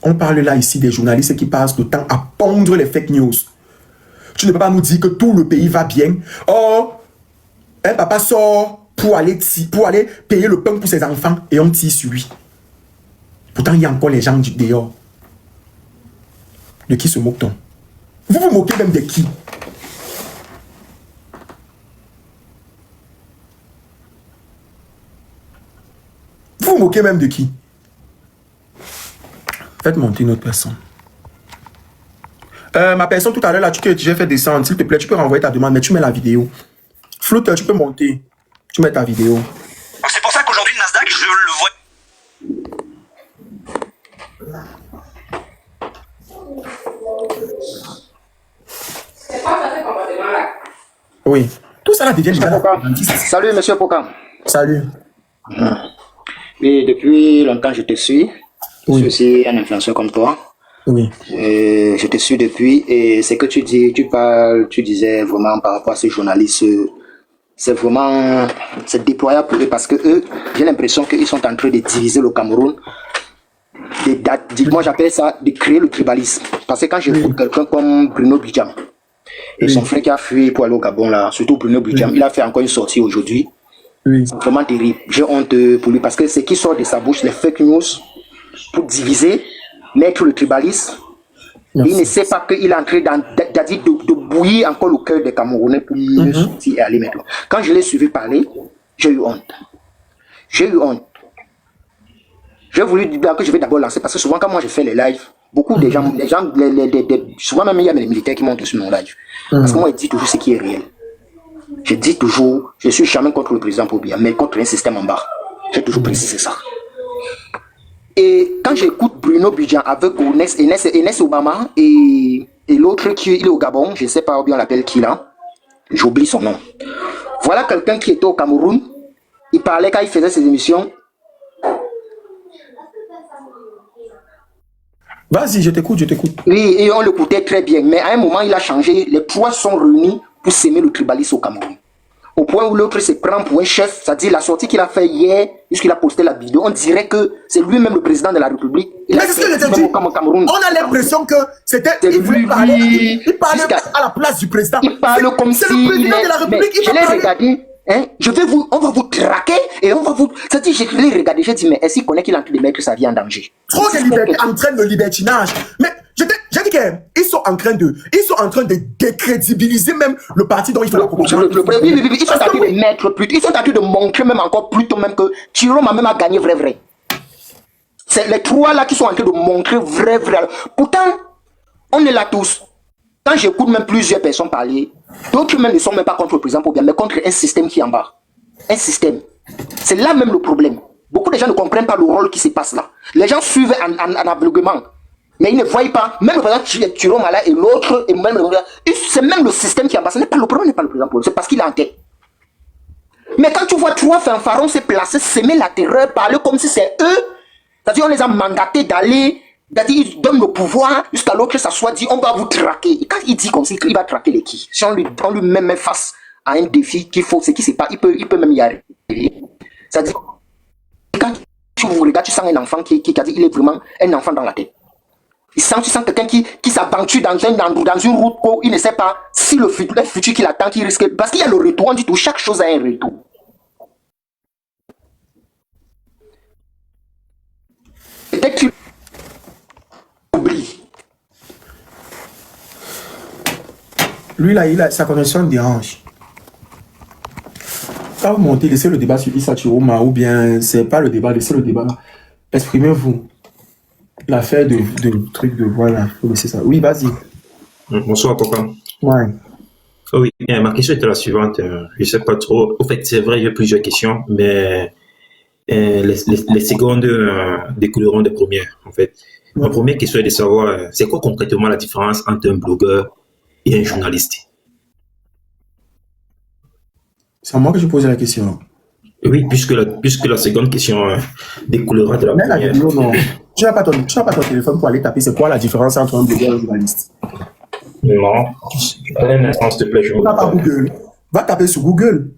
Speaker 1: On parle là ici des journalistes qui passent le temps à pondre les fake news. Tu ne peux pas nous dire que tout le pays va bien. Oh, un papa sort pour aller payer le pain pour ses enfants et on tire sur lui. Pourtant, il y a encore les gens du dehors. De qui se moque-t-on? Vous vous moquez même de qui? Vous vous moquez même de qui? Faites monter une autre personne. Ma personne tout à l'heure, là, j'ai fait descendre. S'il te plaît, tu peux renvoyer ta demande, mais tu mets la vidéo. Floute, tu peux monter. Tu mets ta vidéo.
Speaker 6: C'est pour ça qu'aujourd'hui, le Nasdaq, je le vois.
Speaker 7: C'est quoi ça, ce comportement-là?
Speaker 1: Oui. Tout ça là devient...
Speaker 8: Salut, monsieur Pocan.
Speaker 1: Salut.
Speaker 8: Oui, depuis longtemps, je te suis.
Speaker 1: Oui.
Speaker 8: Je suis aussi un influenceur comme toi.
Speaker 1: Oui.
Speaker 8: Je te suis depuis. Et ce que tu dis, tu disais vraiment par rapport à ces journalistes... C'est vraiment, c'est déployable pour eux parce que eux, j'ai l'impression qu'ils sont en train de diviser le Cameroun. Moi, j'appelle ça de créer le tribalisme. Parce que quand j'écoute quelqu'un comme Bruno Bidjam et son frère qui a fui pour aller au Gabon, là, surtout Bruno Bidjam, il a fait encore une sortie aujourd'hui. C'est vraiment terrible. J'ai honte pour lui parce que ce qui sort de sa bouche, les fake news, pour diviser, mettre le tribalisme. Il ne sait pas qu'il est en train de bouillir encore le cœur des Camerounais pour le sortir et aller maintenant. Quand je l'ai suivi parler, j'ai eu honte. J'ai eu honte. J'ai voulu dire que je vais d'abord lancer, parce que souvent quand moi je fais les lives, beaucoup de gens, souvent même il y a des militaires qui montent sur mon live. Parce que moi je dis toujours ce qui est réel. Je dis toujours, je suis jamais contre le président Pobia, mais contre un système en bas. J'ai toujours précisé ça. Et quand j'écoute Bruno Bidjan avec Enes Obama et l'autre qui est au Gabon, je ne sais pas où bien on l'appelle qui là, j'oublie son nom. Voilà quelqu'un qui était au Cameroun, il parlait quand il faisait ses émissions.
Speaker 1: Vas-y, je t'écoute, je t'écoute.
Speaker 8: Oui, et on l'écoutait très bien, mais à un moment il a changé, les trois sont réunis pour s'aimer le tribalisme au Cameroun. Au point où l'autre se prend pour un chef, c'est-à-dire la sortie qu'il a fait hier, puisqu'il a posté la vidéo, on dirait que c'est lui-même le président de la République.
Speaker 1: Mais c'est ce que je te dis. On a l'impression que c'était... Il parlait à la place du président.
Speaker 8: Il parle comme si...
Speaker 1: C'est le président de la République.
Speaker 8: Je l'ai regardé, hein, on va vous traquer et on va vous... C'est-à-dire, je l'ai regardé, j'ai dit, mais est-ce qu'il connaît qu'il est en train de mettre sa vie en danger?
Speaker 1: Trop de liberté entraîne le libertinage. Mais j'ai dit qu'ils sont en train de décrédibiliser même le parti dont ils font la proposition.
Speaker 8: Ils sont en train de mettre plus, ils sont en train de montrer même encore plus tôt même que Tirom a même à gagner vrai. C'est les trois là qui sont en train de montrer vrai. Pourtant, on est là tous. Quand j'écoute même plusieurs personnes parler, D'autres même ne sont même pas contre le président Paul Biya, mais contre un système qui est en bas. Un système. C'est là même le problème. Beaucoup de gens ne comprennent pas le rôle qui se passe là. Les gens suivent en aveuglement. Mais ils ne voient pas, même le président Tiromala et l'autre, et même c'est même le système qui est en bas. Ce n'est pas le problème, n'est pas le président Paul, c'est parce qu'il est en tête. Mais quand tu vois trois fanfarons se placer, semer la terreur, parler comme si c'est eux, c'est-à-dire on les a mandatés d'aller, c'est-à-dire ils donnent le pouvoir jusqu'à l'autre, ça soit dit, on va vous traquer. Et quand il dit comme ça, il va traquer les qui? Si on lui met face à un défi qu'il faut, c'est qui sait pas, il peut même y arriver. C'est-à-dire, quand tu vous regardes, tu sens un enfant qui a dit, il est vraiment un enfant dans la tête. Tu sens quelqu'un qui s'aventure dans une route où il ne sait pas si le futur qu'il attend, qu'il risque. Parce qu'il y a le retour, on dit tout, chaque chose a un retour. Peut-être qu'il oublie.
Speaker 1: Lui, là, sa connexion dérange. Quand vous montez, laissez le débat sur Issa Chiroma, ou bien c'est pas le débat, laissez le débat. Exprimez-vous. L'affaire de truc de voix là, faut laisser ça. Oui, vas-y.
Speaker 9: Bonsoir, papa.
Speaker 1: Ouais.
Speaker 9: Oh oui, ma question était la suivante. Je sais pas trop. Au fait, c'est vrai, j'ai plusieurs questions, mais les secondes découleront des premières, en fait. Ma première question est de savoir, c'est quoi concrètement la différence entre un blogueur et un journaliste?
Speaker 1: C'est à moi que je pose la question.
Speaker 9: Oui, puisque la seconde question découlera de la
Speaker 1: Mais la
Speaker 9: première.
Speaker 1: vidéo, non. Tu n'as pas ton téléphone pour aller taper. C'est quoi la différence entre un blogueur et un journaliste?
Speaker 9: Non. Un instant, s'il te plaît, je
Speaker 1: Va pas Google. Va taper sur Google.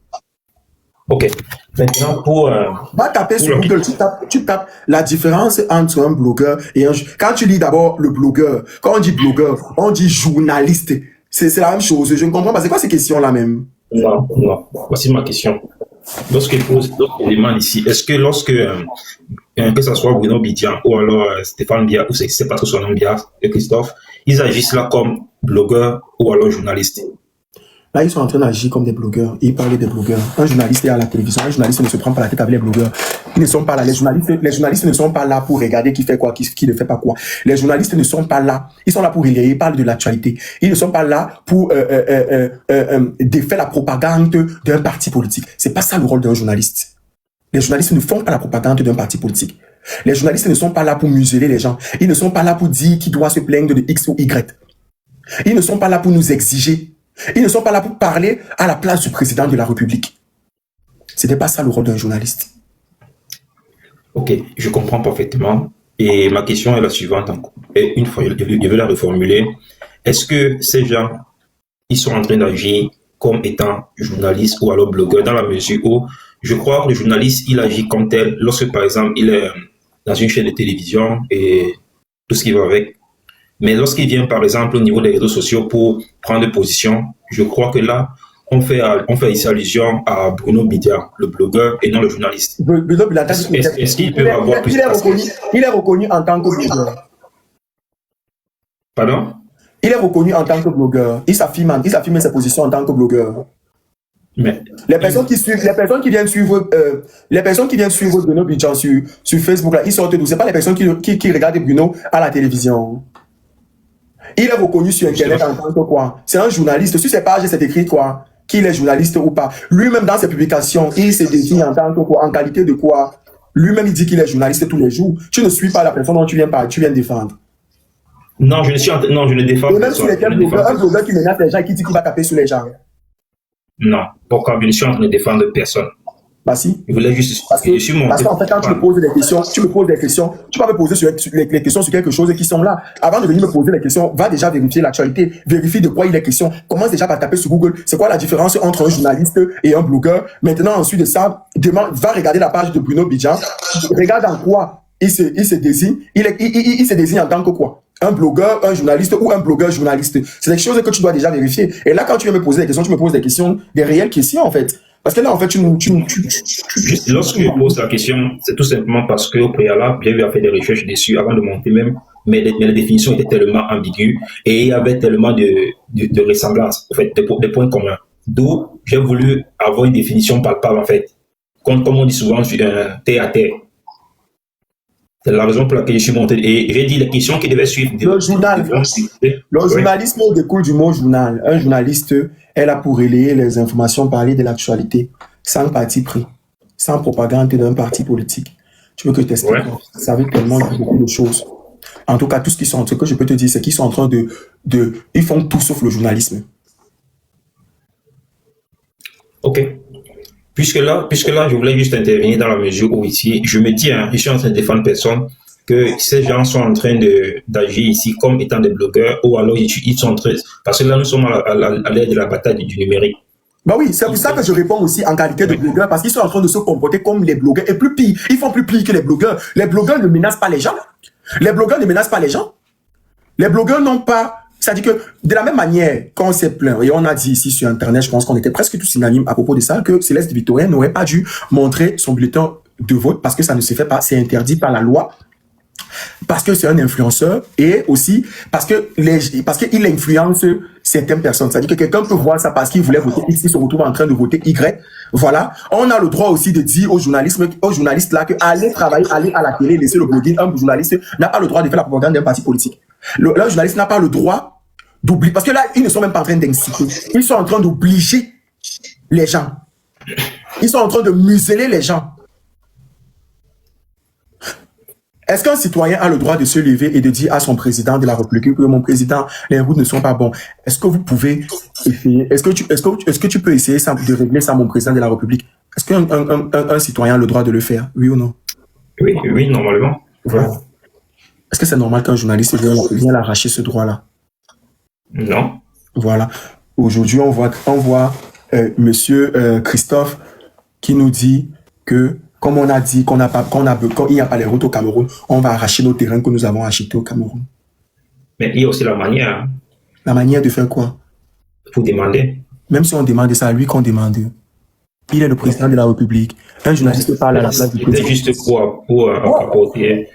Speaker 9: Ok. Maintenant, pour...
Speaker 1: Va taper sur Google. Tu tapes la différence entre un blogueur et un... Quand tu lis d'abord le blogueur, quand on dit blogueur, on dit journaliste. C'est la même chose. Je ne comprends pas. C'est quoi ces questions-là même?
Speaker 9: Non. Voici ma question. Lorsque je demande ici, est-ce que lorsque, que ce soit Bruno Bidian ou alors Stéphane Biya, ou c'est pas trop son nom Biya, et Christophe, ils agissent là comme blogueurs ou alors journalistes?
Speaker 1: Là, ils sont en train d'agir comme des blogueurs. Ils parlent des blogueurs. Un journaliste est à la télévision. Un journaliste ne se prend pas la tête avec les blogueurs. Ils ne sont pas là. Les journalistes ne sont pas là pour regarder qui fait quoi, qui ne fait pas quoi. Les journalistes ne sont pas là. Ils sont là pour relayer. Ils parlent de l'actualité. Ils ne sont pas là pour défaire la propagande d'un parti politique. C'est pas ça le rôle d'un journaliste. Les journalistes ne font pas la propagande d'un parti politique. Les journalistes ne sont pas là pour museler les gens. Ils ne sont pas là pour dire qui doit se plaindre de X ou Y. Ils ne sont pas là pour nous exiger. Ils ne sont pas là pour parler à la place du président de la République. Ce n'est pas ça le rôle d'un journaliste.
Speaker 9: Ok, je comprends parfaitement. Et ma question est la suivante. Et une fois, je vais la reformuler. Est-ce que ces gens, ils sont en train d'agir comme étant journalistes ou alors blogueurs, dans la mesure où je crois que le journaliste, il agit comme tel lorsque, par exemple, il est dans une chaîne de télévision et tout ce qui va avec. Mais lorsqu'il vient, par exemple, au niveau des réseaux sociaux pour prendre position, je crois que là, on fait ici allusion à Bruno Bidia, le blogueur, et non le journaliste. Est-ce qu'il peut avoir plus de...
Speaker 1: Il est reconnu en tant que blogueur.
Speaker 9: Pardon?
Speaker 1: Il est reconnu en tant que blogueur. Il s'affirme ses positions en tant que blogueur.
Speaker 9: Mais
Speaker 1: les personnes qui viennent suivre Bruno Bidia sur Facebook, là, ils sortent d'où? C'est pas les personnes qui regardent Bruno à la télévision. Il est reconnu sur Internet en tant que quoi? C'est un journaliste. Sur ses pages, c'est écrit quoi? Qu'il est journaliste ou pas. Lui-même, dans ses publications, il se définit en tant que quoi? En qualité de quoi? Lui-même, il dit qu'il est journaliste tous les jours. Tu ne suis pas la personne dont tu viens défendre.
Speaker 9: Non, je ne défends pas.
Speaker 1: Et même sur lesquels un blogueur qui menace les gens et qui dit qu'il va taper sur les gens.
Speaker 9: Non, pourquoi je suis en train de défendre personne?
Speaker 1: Bah si.
Speaker 9: Je voulais juste...
Speaker 1: Parce qu'en fait, quand tu me poses des questions, tu peux pas me poser les questions sur quelque chose qui sont là. Avant de venir me poser les questions, va déjà vérifier l'actualité, vérifie de quoi il est question. Commence déjà par taper sur Google. C'est quoi la différence entre un journaliste et un blogueur? Maintenant, ensuite de ça, va regarder la page de Bruno Bidia. Regarde en quoi il se désigne. Il se désigne en tant que quoi? Un blogueur, un journaliste ou un blogueur journaliste. C'est des choses que tu dois déjà vérifier. Et là, quand tu viens me poser des questions, tu me poses des questions, des réelles questions en fait. Parce que là, en fait,
Speaker 9: lorsque je pose la question, c'est tout simplement parce qu'au préalable, j'ai eu à faire des recherches dessus avant de monter même, mais les définitions étaient tellement ambiguës et il y avait tellement de ressemblances, en fait, des points communs. D'où j'ai voulu avoir une définition palpable, en fait. Comme on dit souvent, terre à terre. C'est la raison pour laquelle je suis monté. Et j'ai dit les questions qui devaient suivre.
Speaker 1: Le journal. Le journalisme découle du mot journal. Un journaliste est là pour relayer les informations, parler de l'actualité, sans parti pris, sans propagande d'un parti politique. Tu veux que je t'explique? Ça veut tellement dire beaucoup de choses. En tout cas, tout ce que je peux te dire, c'est qu'ils sont en train ils font tout sauf le journalisme.
Speaker 9: Ok. Puisque là, je voulais juste intervenir dans la mesure où ici, je me dis, je suis en train de défendre personne, que ces gens sont en train d'agir ici comme étant des blogueurs, ou alors ils sont en train, parce que là, nous sommes à l'ère de la bataille du numérique.
Speaker 1: Bah oui, c'est pour ça que je réponds aussi en qualité de blogueur, parce qu'ils sont en train de se comporter comme les blogueurs, et plus pire, ils font plus pire que les blogueurs. Les blogueurs ne menacent pas les gens. Les blogueurs ne menacent pas les gens. Les blogueurs n'ont pas... C'est-à-dire que, de la même manière, quand on s'est plaint, et on a dit ici sur Internet, je pense qu'on était presque tous unanimes à propos de ça, que Céleste Victorien n'aurait pas dû montrer son bulletin de vote parce que ça ne se fait pas, c'est interdit par la loi, parce que c'est un influenceur, et aussi parce qu'il influence certaines personnes. C'est-à-dire que quelqu'un peut voir ça parce qu'il voulait voter X, il se retrouve en train de voter Y. Voilà. On a le droit aussi de dire aux journalistes là que allez travailler, allez à la télé, laissez le blogging. Un journaliste n'a pas le droit de faire la propagande d'un parti politique. Le journaliste n'a pas le droit d'oublier, parce que là, ils ne sont même pas en train d'inciter. Ils sont en train d'obliger les gens. Ils sont en train de museler les gens. Est-ce qu'un citoyen a le droit de se lever et de dire à son président de la République que mon président, les routes ne sont pas bons? Est-ce que vous pouvez essayer? Est-ce que tu peux essayer de régler ça, mon président de la République? Est-ce qu'un citoyen a le droit de le faire? Oui ou non?
Speaker 9: Oui, normalement.
Speaker 1: Voilà. Est-ce que c'est normal qu'un journaliste vienne l'arracher ce droit-là?
Speaker 9: Non.
Speaker 1: Voilà. Aujourd'hui, on voit monsieur Christophe qui nous dit que, comme on a dit quand il n'y a pas les routes au Cameroun, on va arracher nos terrains que nous avons achetés au Cameroun.
Speaker 9: Mais il y a aussi la manière.
Speaker 1: La manière de faire quoi?
Speaker 9: Pour demander.
Speaker 1: Même si on demande ça à lui qu'on demande. Il est le président de la République. Un journaliste parle à la place du président.
Speaker 9: C'est juste quoi pour apporter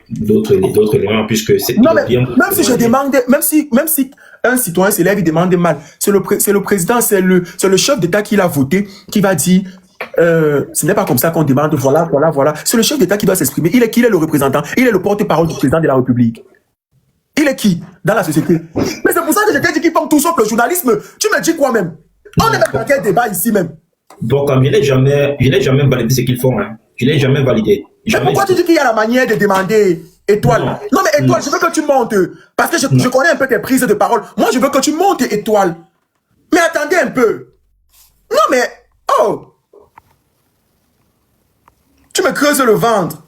Speaker 9: d'autres éléments, puisque c'est...
Speaker 1: Non, mais même si je demande, même si un citoyen s'élève, il demande mal, c'est le président, c'est le chef d'État qui l'a voté, qui va dire, ce n'est pas comme ça qu'on demande, voilà. C'est le chef d'État qui doit s'exprimer. Il est le représentant, il est le porte-parole du président de la République. Il est qui dans la société? Mais c'est pour ça que je t'ai dit qu'ils font tout sauf le journalisme. Tu me dis quoi même? On est même dans quel débat ici même?
Speaker 9: Donc, je n'ai jamais validé ce qu'ils font. Hein. Je n'ai jamais validé.
Speaker 1: Mais pourquoi tu dis qu'il y a la manière de demander Étoile? Non, mais Étoile, je veux que tu montes. Parce que je connais un peu tes prises de parole. Moi, je veux que tu montes, Étoile. Mais attendez un peu. Non, mais... Oh! Tu me creuses le ventre.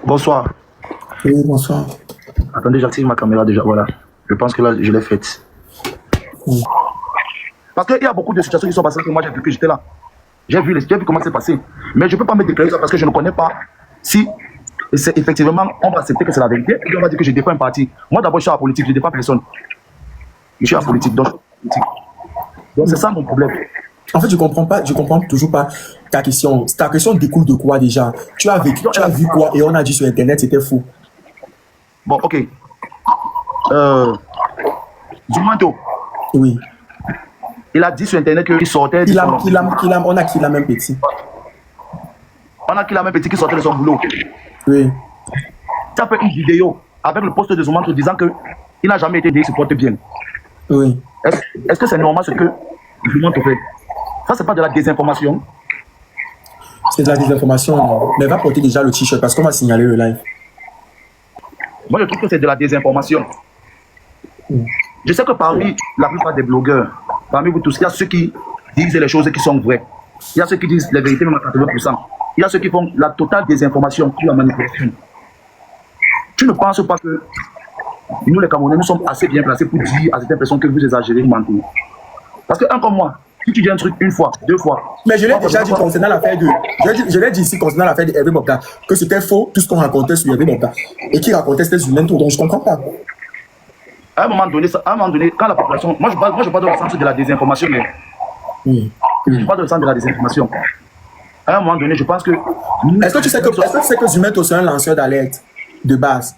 Speaker 10: Bonsoir.
Speaker 1: Oui, bonsoir.
Speaker 10: Attendez, j'active ma caméra déjà, voilà. Je pense que là, je l'ai faite.
Speaker 1: Oui.
Speaker 10: Parce qu'il y a beaucoup de situations qui sont passées que moi j'ai vu que j'étais là. J'ai vu comment c'est passé. Mais je ne peux pas me déclarer ça parce que je ne connais pas si c'est effectivement, on va accepter que c'est la vérité et on va dire que je défends un parti. Moi d'abord, je suis à la politique, je ne défends personne. Je suis à la politique, donc c'est ça mon problème.
Speaker 1: En fait, je comprends toujours pas ta question. Ta question découle de quoi déjà? Tu as vu quoi et on a dit sur Internet c'était faux.
Speaker 10: Bon, ok. Zumanto.
Speaker 1: Oui.
Speaker 10: Il a dit sur Internet qu'il sortait de son...
Speaker 1: On a qui la même petit.
Speaker 10: On a qui la même petit qui sortait de son boulot.
Speaker 1: Oui.
Speaker 10: Tu as fait une vidéo avec le poste de Zumanto disant qu'il n'a jamais été dit qu'il se porte bien.
Speaker 1: Oui.
Speaker 10: Est-ce que c'est normal ce que Zumanto fait? Ça, c'est pas de la désinformation.
Speaker 1: C'est de la désinformation. Mais va porter déjà le t-shirt parce qu'on va signaler le live.
Speaker 10: Moi, je trouve que c'est de la désinformation. Je sais que parmi la plupart des blogueurs, parmi vous tous, il y a ceux qui disent les choses qui sont vraies. Il y a ceux qui disent les vérités même à 80%. Il y a ceux qui font la totale désinformation sur la manipulation. Tu ne penses pas que nous, les Camerounais, nous sommes assez bien placés pour dire à certaines personnes que vous exagérez, vous mentez? Parce que, un comme moi, si tu dis un truc une fois, deux fois...
Speaker 1: Mais je l'ai déjà dit concernant l'affaire de... Je l'ai dit ici concernant l'affaire de Hervé Mopta, que c'était faux, tout ce qu'on racontait sur Hervé Mopta. Et qui racontait c'était sur l'intro, donc je ne comprends pas.
Speaker 10: À un moment donné, quand la population... Moi, je parle dans le sens de la désinformation, mais Je parle de centre de la désinformation. À un moment donné, je pense que...
Speaker 1: Est-ce que tu sais que Zumento, c'est un lanceur d'alerte de base?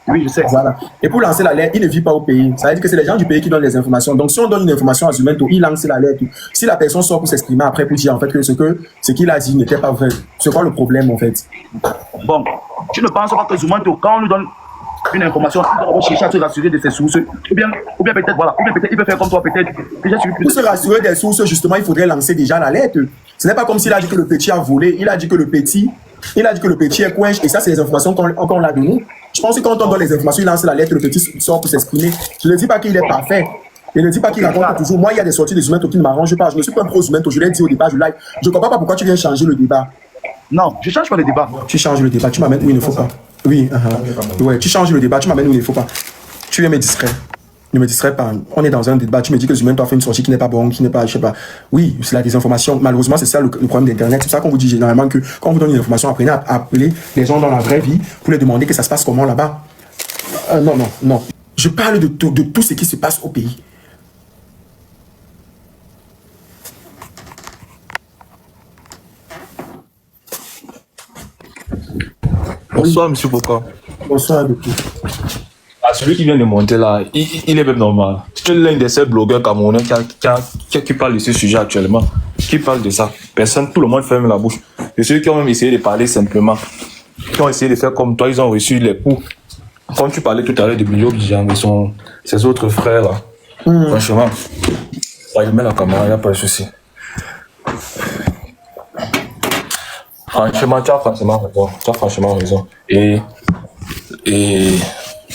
Speaker 10: Oui, je sais.
Speaker 1: Voilà. Et pour lancer l'alerte, il ne vit pas au pays. Ça veut dire que c'est les gens du pays qui donnent les informations. Donc, si on donne une information à Zumento, il lance l'alerte. Si la personne sort pour s'exprimer après pour dire en fait que ce qu'il a dit n'était pas vrai, c'est quoi le problème en fait?
Speaker 10: Bon, tu ne penses pas que Zumento, quand on lui donne une information, il doit chercher à se rassurer de ses sources, ou bien peut-être, voilà, ou bien peut-être, il peut faire comme toi, peut-être.
Speaker 1: Pour se rassurer des sources, justement, il faudrait lancer déjà l'alerte. Ce n'est pas comme s'il a dit que le petit a volé, il a dit que le petit est coinche, et ça, c'est les informations qu'on l'a données. Je pense que quand on donne les informations, il lance la lettre, le petit sort pour s'exprimer. Je ne dis pas qu'il est parfait. Je ne dis pas qu'il raconte toujours. Moi, il y a des sorties de Zumento qui ne m'arrangent pas. Je ne suis pas un pro Zumento. Je l'ai dit au débat, je live. Je ne comprends pas pourquoi tu viens changer le débat.
Speaker 10: Non, je ne change pas le débat.
Speaker 1: Tu changes le débat. Tu m'amènes où il ne faut pas. Oui, ouais, tu changes le débat. Tu m'amènes où il ne faut pas. Tu viens me distraire. Ne me distrais pas. On est dans un débat. Tu me dis que Zumento a fait une sortie qui n'est pas bonne, qui n'est pas, je sais pas. Oui, c'est la désinformation. Malheureusement, c'est ça le problème d'Internet. C'est pour ça qu'on vous dit généralement que quand on vous donne une information, apprenez à appeler les gens dans la vraie vie pour les demander que ça se passe comment là-bas. Non. Je parle de tout ce qui se passe au pays.
Speaker 11: Bonsoir, monsieur Boka.
Speaker 1: Bonsoir, docteur.
Speaker 11: Celui qui vient de monter là, il est même normal. C'est l'un des seuls blogueurs camerounais qui parle de ce sujet actuellement. Qui parle de ça. Personne, tout le monde ferme la bouche. Et ceux qui ont même essayé de parler simplement, qui ont essayé de faire comme toi, ils ont reçu les coups. Quand tu parlais tout à l'heure de Bilio Bijan et ses autres frères là, franchement, il met la caméra, il n'y a pas de souci. Franchement, tu as franchement raison. Et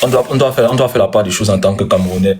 Speaker 11: on doit faire la part des choses en tant que Camerounais.